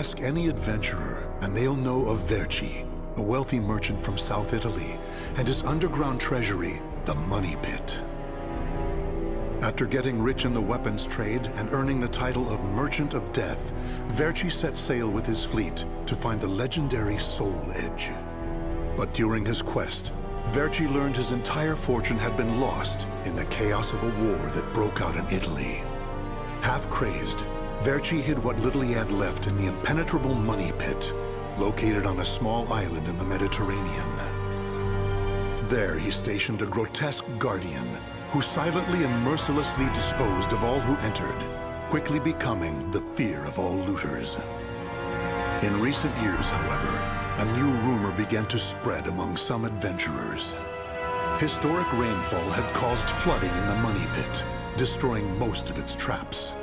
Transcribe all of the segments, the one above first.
Ask any adventurer, and they'll know of Verci, a wealthy merchant from South Italy, and his underground treasury, the Money Pit. After getting rich in the weapons trade and earning the title of Merchant of Death, Verci set sail with his fleet to find the legendary Soul Edge. But during his quest, Verci learned his entire fortune had been lost in the chaos of a war that broke out in Italy. Half crazed, Verci hid what little he had left in the impenetrable Money Pit, located on a small island in the Mediterranean. There he stationed a grotesque guardian who silently and mercilessly disposed of all who entered, quickly becoming the fear of all looters. In recent years, however, a new rumor began to spread among some adventurers. Historic rainfall had caused flooding in the Money Pit, destroying most of its traps.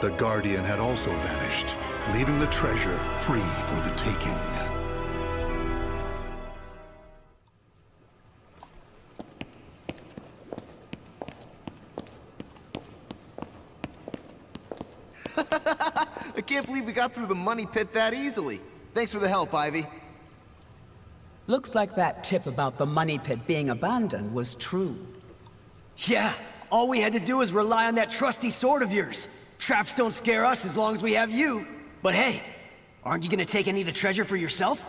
The Guardian had also vanished, leaving the treasure free for the taking. I can't believe we got through the Money Pit that easily. Thanks for the help, Ivy. Looks like that tip about the Money Pit being abandoned was true. Yeah, all we had to do was rely on that trusty sword of yours. Traps don't scare us as long as we have you. But hey, aren't you gonna take any of the treasure for yourself?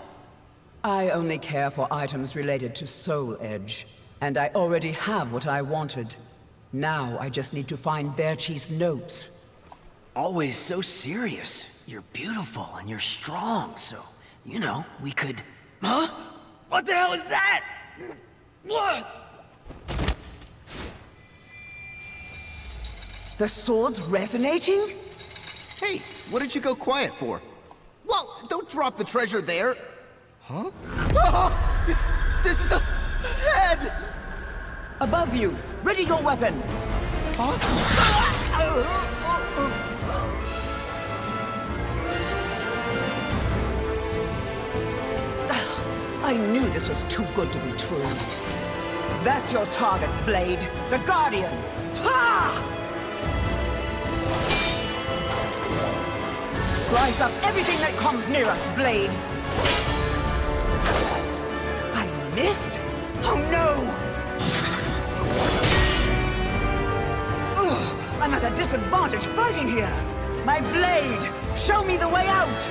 I only care for items related to Soul Edge, and I already have what I wanted. Now I just need to find Verci's notes. Always so serious. You're beautiful and you're strong, so, you know, we could... Huh? What the hell is that? The sword's resonating? Hey, what did you go quiet for? Whoa, don't drop the treasure there! Huh? Oh, this is a head! Above you! Ready your weapon! I knew this was too good to be true. That's your target, Blade. The Guardian! Ha! Slice up everything that comes near us, Blade! I missed? Oh no! Ugh, I'm at a disadvantage fighting here! My blade! Show me the way out!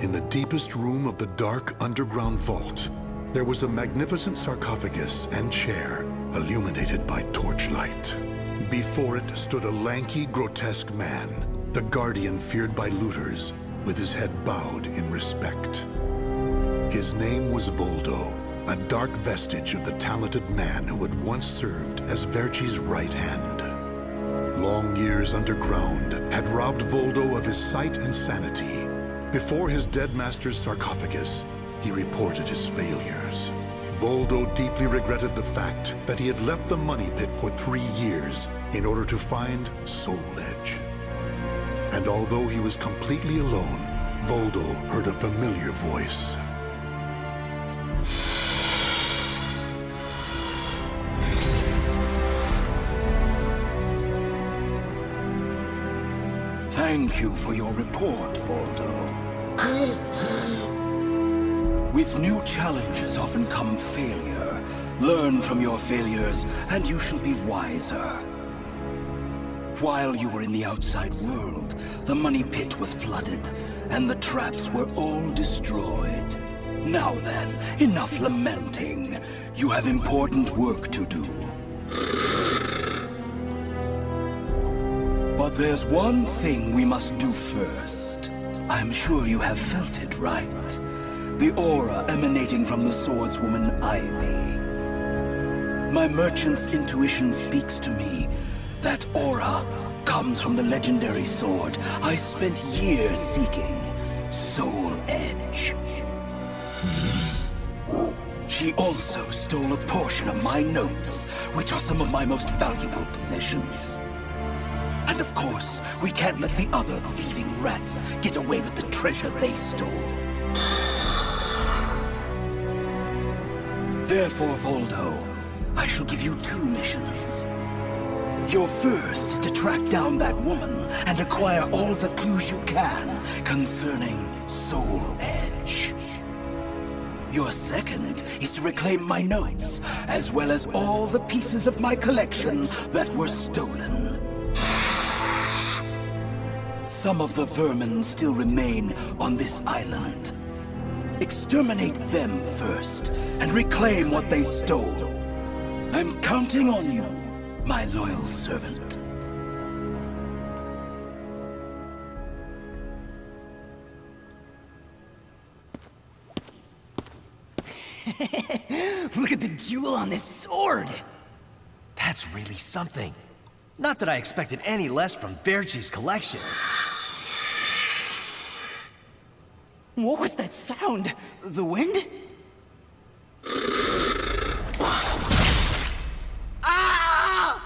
In the deepest room of the dark underground vault, there was a magnificent sarcophagus and chair illuminated by torchlight. Before it stood a lanky, grotesque man, the Guardian feared by looters, with his head bowed in respect. His name was Voldo, a dark vestige of the talented man who had once served as Verci's right hand. Long years underground had robbed Voldo of his sight and sanity. Before his dead master's sarcophagus, he reported his failures. Voldo deeply regretted the fact that he had left the Money Pit for 3 years in order to find Soul Edge. And although he was completely alone, Voldo heard a familiar voice. Thank you for your report, Voldo. With new challenges often come failure. Learn from your failures, and you shall be wiser. While you were in the outside world, the Money Pit was flooded, and the traps were all destroyed. Now then, enough lamenting. You have important work to do. But there's one thing we must do first. I'm sure you have felt it, right? The aura emanating from the swordswoman Ivy. My merchant's intuition speaks to me. That aura comes from the legendary sword I spent years seeking, Soul Edge. She also stole a portion of my notes, which are some of my most valuable possessions. And of course, we can't let the other thieving rats get away with the treasure they stole. Therefore, Voldo, I shall give you 2 missions. Your first is to track down that woman and acquire all the clues you can concerning Soul Edge. Your second is to reclaim my notes, as well as all the pieces of my collection that were stolen. Some of the vermin still remain on this island. Exterminate them first, and reclaim what they stole. I'm counting on you, my loyal servant. Look at the jewel on this sword! That's really something. Not that I expected any less from Verci's collection. What was that sound? The wind? Ah!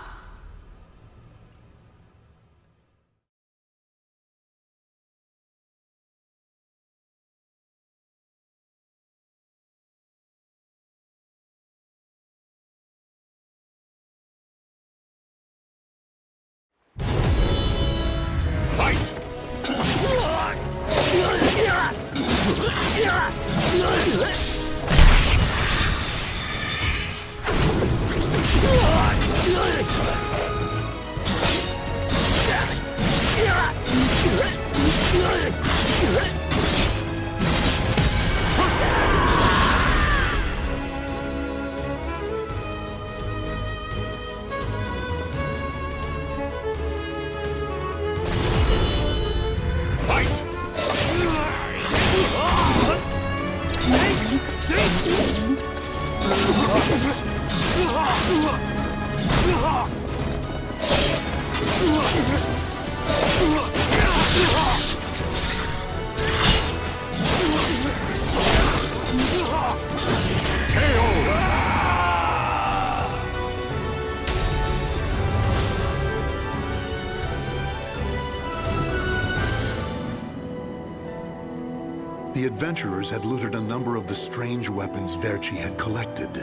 The adventurers had looted a number of the strange weapons Verci had collected.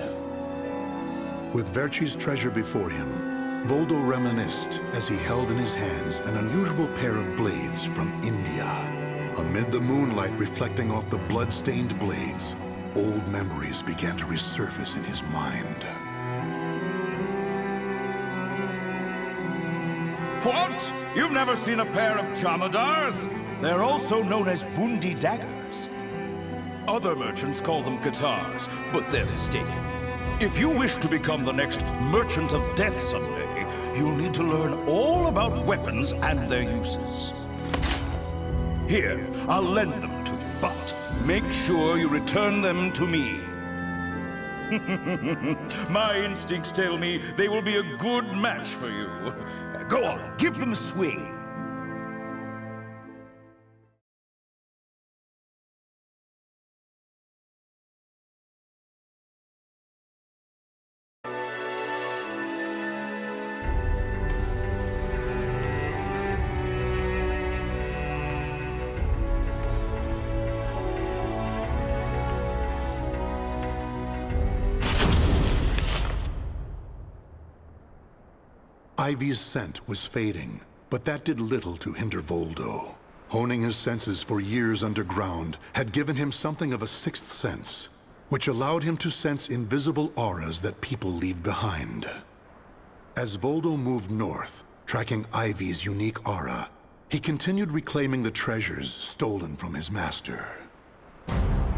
With Verci's treasure before him, Voldo reminisced as he held in his hands an unusual pair of blades from India. Amid the moonlight reflecting off the blood-stained blades, old memories began to resurface in his mind. What? You've never seen a pair of chamadars? They're also known as bundi daggers. Other merchants call them guitars, but they're mistaken. If you wish to become the next merchant of death someday, you'll need to learn all about weapons and their uses. Here, I'll lend them to you, but make sure you return them to me. My instincts tell me they will be a good match for you. Go on, give them a swing. Ivy's scent was fading, but that did little to hinder Voldo. Honing his senses for years underground had given him something of a sixth sense, which allowed him to sense invisible auras that people leave behind. As Voldo moved north, tracking Ivy's unique aura, he continued reclaiming the treasures stolen from his master.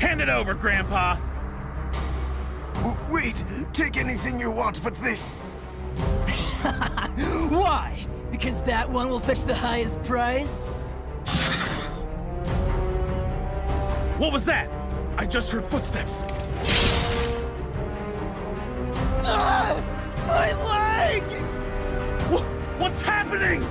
Hand it over, Grandpa! Wait, take anything you want but this. Why? Because that one will fetch the highest prize? What was that? I just heard footsteps. My leg! What's happening?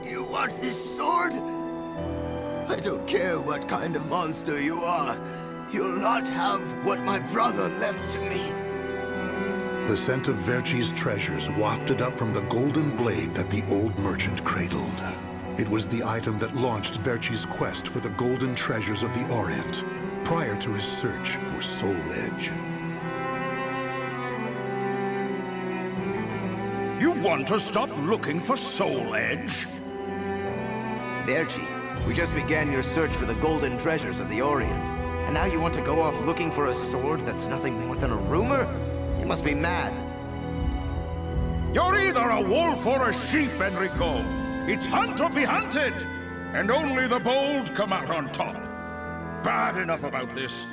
You want this sword? I don't care what kind of monster you are. You'll not have what my brother left to me. The scent of Verci's treasures wafted up from the golden blade that the old merchant cradled. It was the item that launched Verci's quest for the golden treasures of the Orient, prior to his search for Soul Edge. You want to stop looking for Soul Edge? Verci, we just began your search for the golden treasures of the Orient. And now you want to go off looking for a sword that's nothing more than a rumor? You must be mad. You're either a wolf or a sheep, Enrico. It's hunt or be hunted. And only the bold come out on top. Bad enough about this.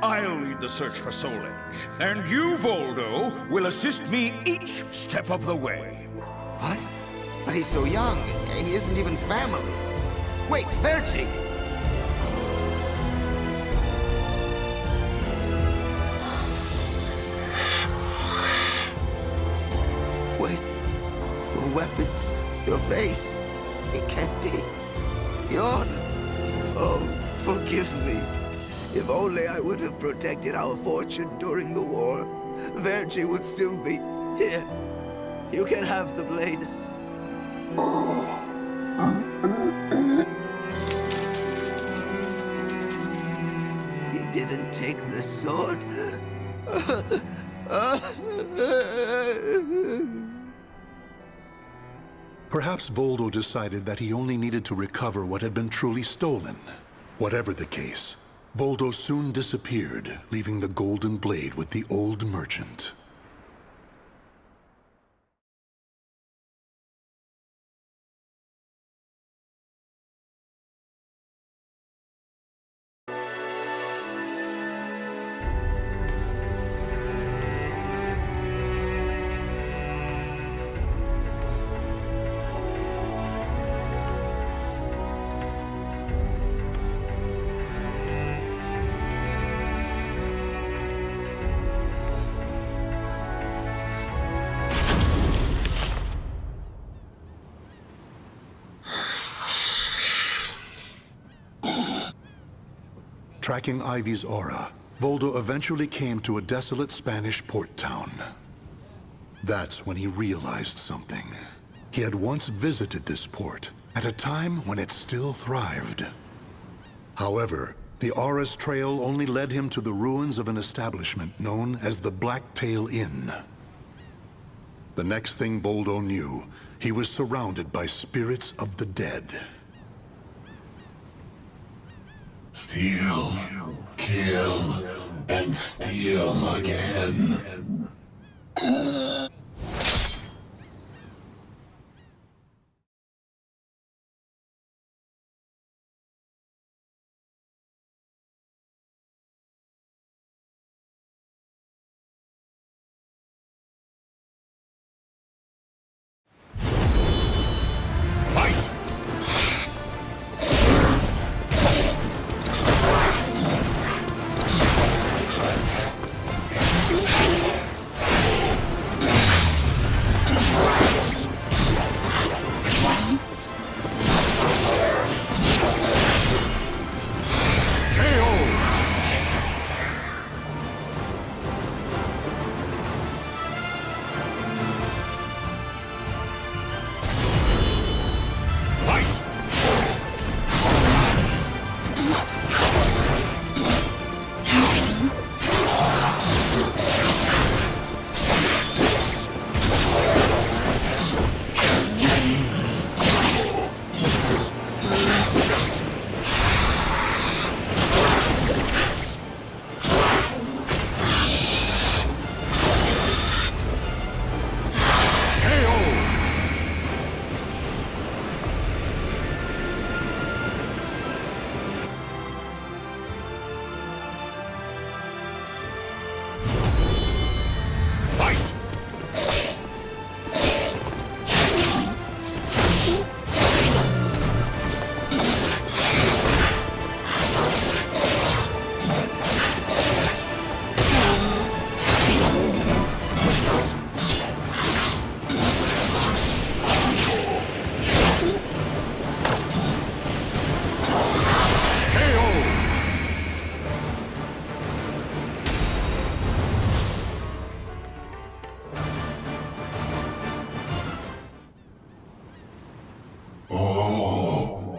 I'll lead the search for Soul Edge. And you, Voldo, will assist me each step of the way. What? But he's so young. He isn't even family. Wait, Verci! Wait. Your weapons, your face. It can't be. Yon. Oh, forgive me. If only I would have protected our fortune during the war, Verci would still be here. You can have the blade. He didn't take the sword. Perhaps Voldo decided that he only needed to recover what had been truly stolen. Whatever the case, Voldo soon disappeared, leaving the golden blade with the old merchant. Tracking Ivy's aura, Voldo eventually came to a desolate Spanish port town. That's when he realized something. He had once visited this port, at a time when it still thrived. However, the aura's trail only led him to the ruins of an establishment known as the Blacktail Inn. The next thing Voldo knew, he was surrounded by spirits of the dead. Steal, kill, can't steal again.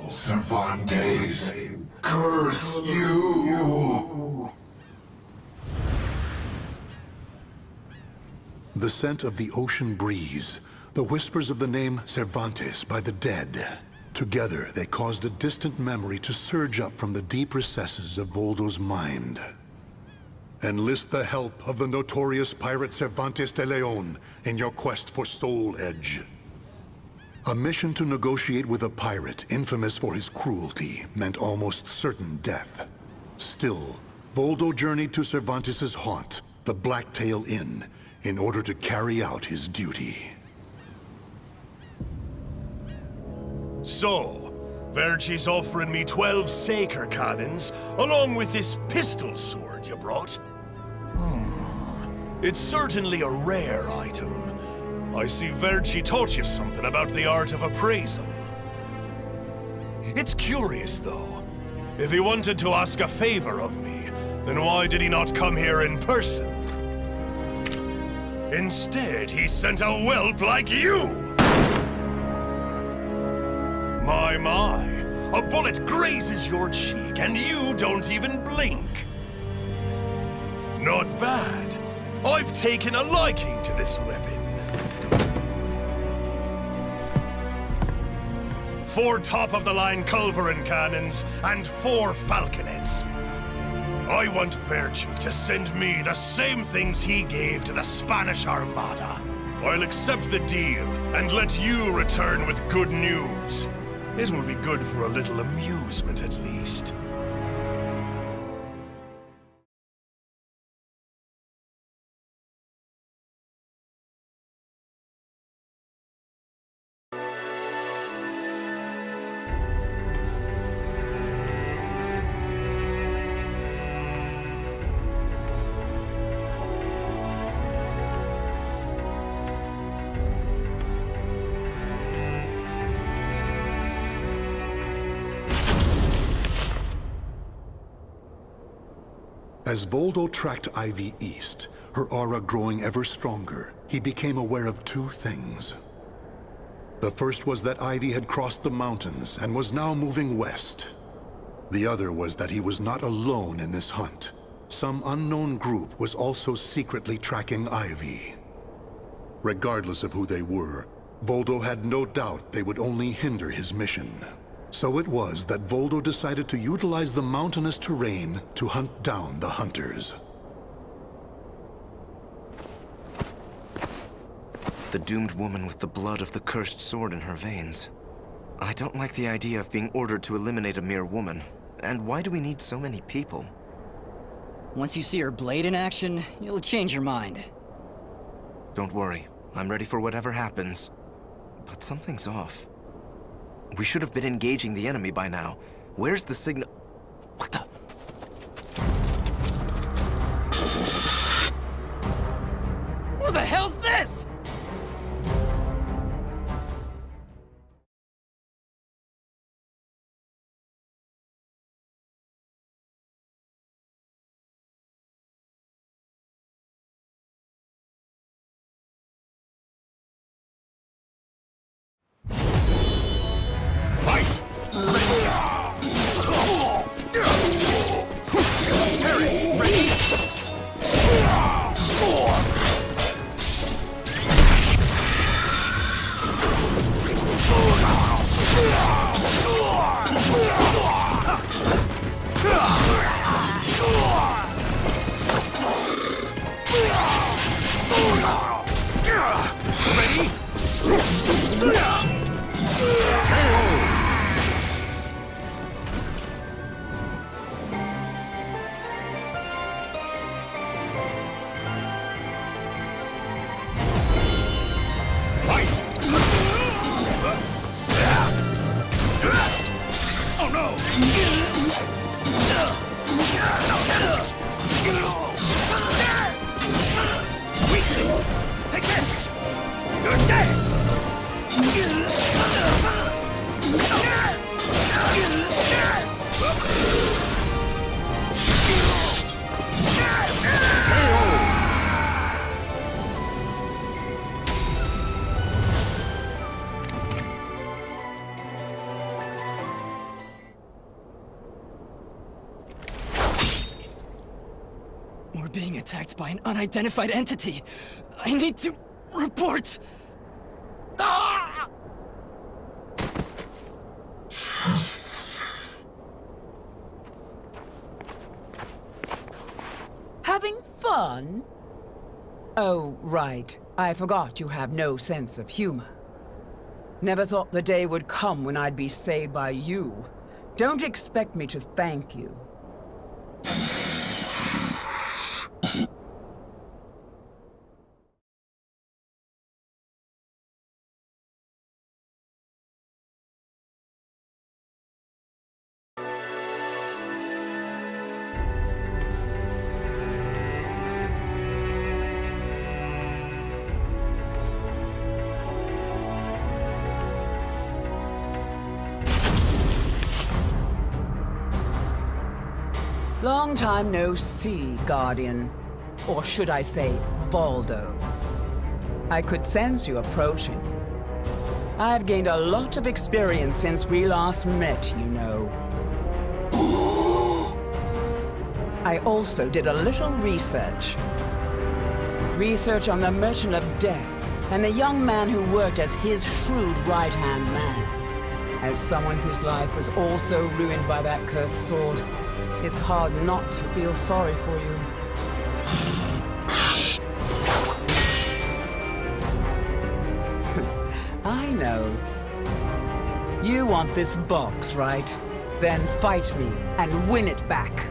Cervantes, curse you! The scent of the ocean breeze, the whispers of the name Cervantes by the dead. Together, they caused a distant memory to surge up from the deep recesses of Voldo's mind. Enlist the help of the notorious pirate Cervantes de Leon in your quest for Soul Edge. A mission to negotiate with a pirate infamous for his cruelty meant almost certain death. Still, Voldo journeyed to Cervantes' haunt, the Blacktail Inn, in order to carry out his duty. So, Verci's offering me 12 Saker cannons, along with this pistol sword you brought. It's certainly a rare item. I see Verci taught you something about the art of appraisal. It's curious, though. If he wanted to ask a favor of me, then why did he not come here in person? Instead, he sent a whelp like you! My, a bullet grazes your cheek and you don't even blink. Not bad. I've taken a liking to this weapon. 4 top-of-the-line culverin cannons and 4 falconets. I want Verci to send me the same things he gave to the Spanish Armada. I'll accept the deal and let you return with good news. It will be good for a little amusement, at least. As Voldo tracked Ivy east, her aura growing ever stronger, he became aware of 2 things. The first was that Ivy had crossed the mountains and was now moving west. The other was that he was not alone in this hunt. Some unknown group was also secretly tracking Ivy. Regardless of who they were, Voldo had no doubt they would only hinder his mission. So it was that Voldo decided to utilize the mountainous terrain to hunt down the hunters. the doomed woman with the blood of the cursed sword in her veins. I don't like the idea of being ordered to eliminate a mere woman. And why do we need so many people? Once you see her blade in action, you'll change your mind. Don't worry. I'm ready for whatever happens. But something's off. We should have been engaging the enemy by now. Where's the signal? What the? Who the hell's this? We're being attacked by an unidentified entity. I need to report. Ah! Having fun? Oh, right. I forgot you have no sense of humor. Never thought the day would come when I'd be saved by you. Don't expect me to thank you. Long time no see, Guardian. Or should I say, Voldo. I could sense you approaching. I've gained a lot of experience since we last met, you know. I also did a little research. Research on the Merchant of Death, and the young man who worked as his shrewd right-hand man. As someone whose life was also ruined by that cursed sword, it's hard not to feel sorry for you. I know. You want this box, right? Then fight me and win it back.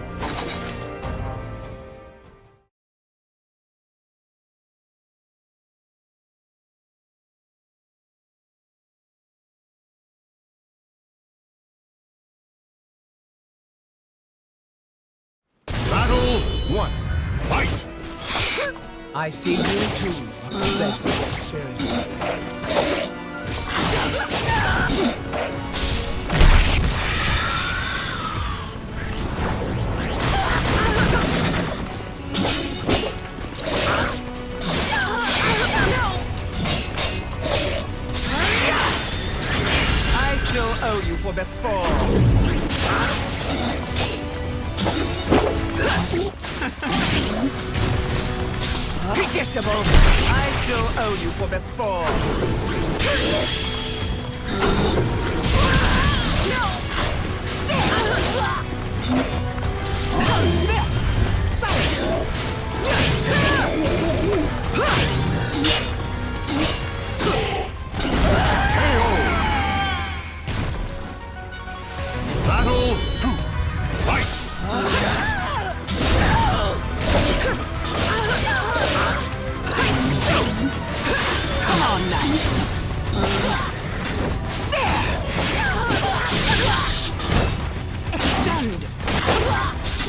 Battle 1. Fight! I see you too, possessed with spirit. I still owe you for before. Predictable. I still owe you for before. How's this? Silence! hand!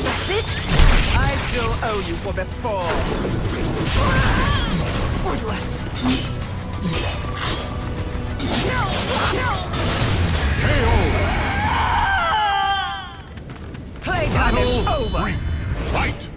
That's it! I still owe you for before. Worthless! Playtime is over! Fight!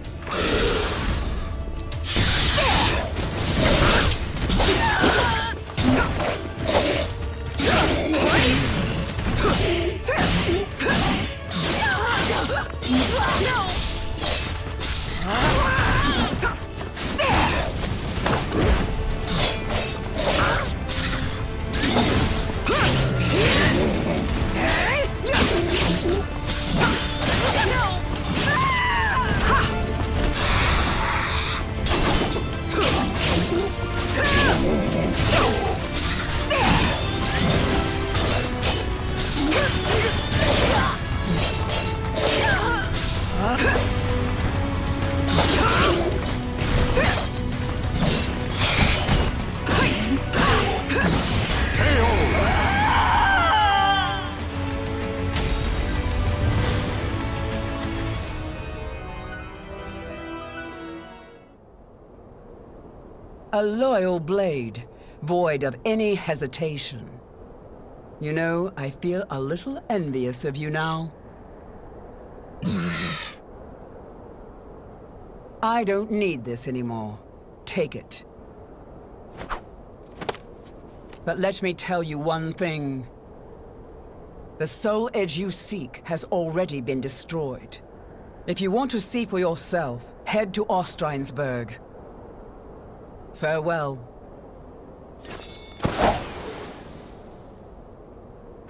A loyal blade, void of any hesitation. You know, I feel a little envious of you now. I don't need this anymore. Take it. But let me tell you one thing. The soul edge you seek has already been destroyed. If you want to see for yourself, head to Ostreinsburg. Farewell.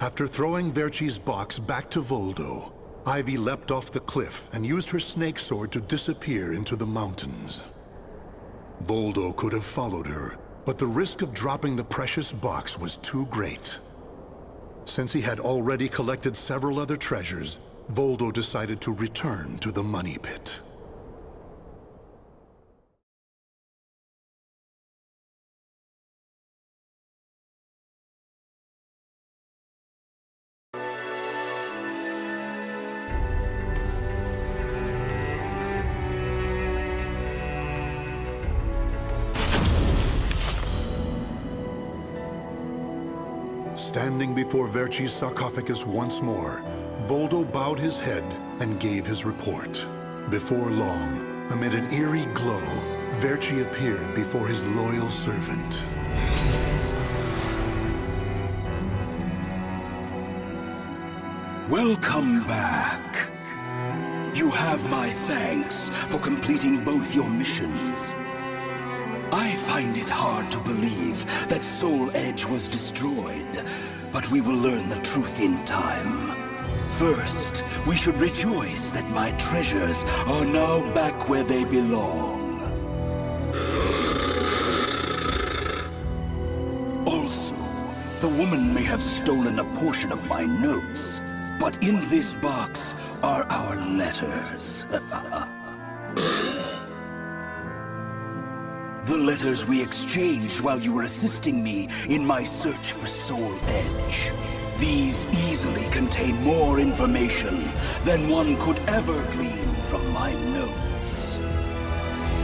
After throwing Verci's box back to Voldo, Ivy leapt off the cliff and used her snake sword to disappear into the mountains. Voldo could have followed her, but the risk of dropping the precious box was too great. Since he had already collected several other treasures, Voldo decided to return to the money pit. Standing before Verci's sarcophagus once more, Voldo bowed his head and gave his report. Before long, amid an eerie glow, Verci appeared before his loyal servant. Welcome back. You have my thanks for completing both your missions. I find it hard to believe that Soul Edge was destroyed, but we will learn the truth in time. First, we should rejoice that my treasures are now back where they belong. Also, the woman may have stolen a portion of my notes, but in this box are our letters. The letters we exchanged while you were assisting me in my search for Soul Edge. These easily contain more information than one could ever glean from my notes.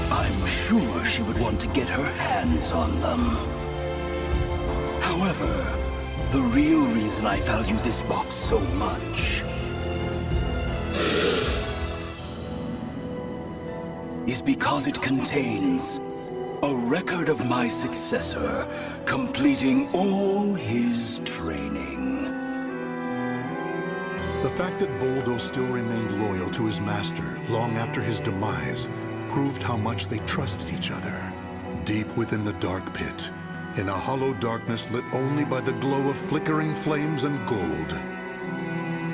I'm sure she would want to get her hands on them. However, the real reason I value this box so much is because it contains a record of my successor completing all his training. The fact that Voldo still remained loyal to his master long after his demise proved how much they trusted each other. Deep within the dark pit, in a hollow darkness lit only by the glow of flickering flames and gold,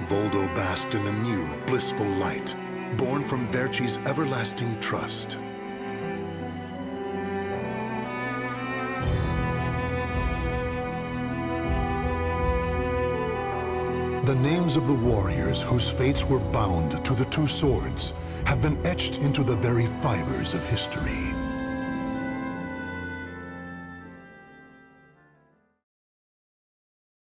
Voldo basked in a new, blissful light, born from Verci's everlasting trust. The names of the warriors whose fates were bound to the two swords have been etched into the very fibers of history.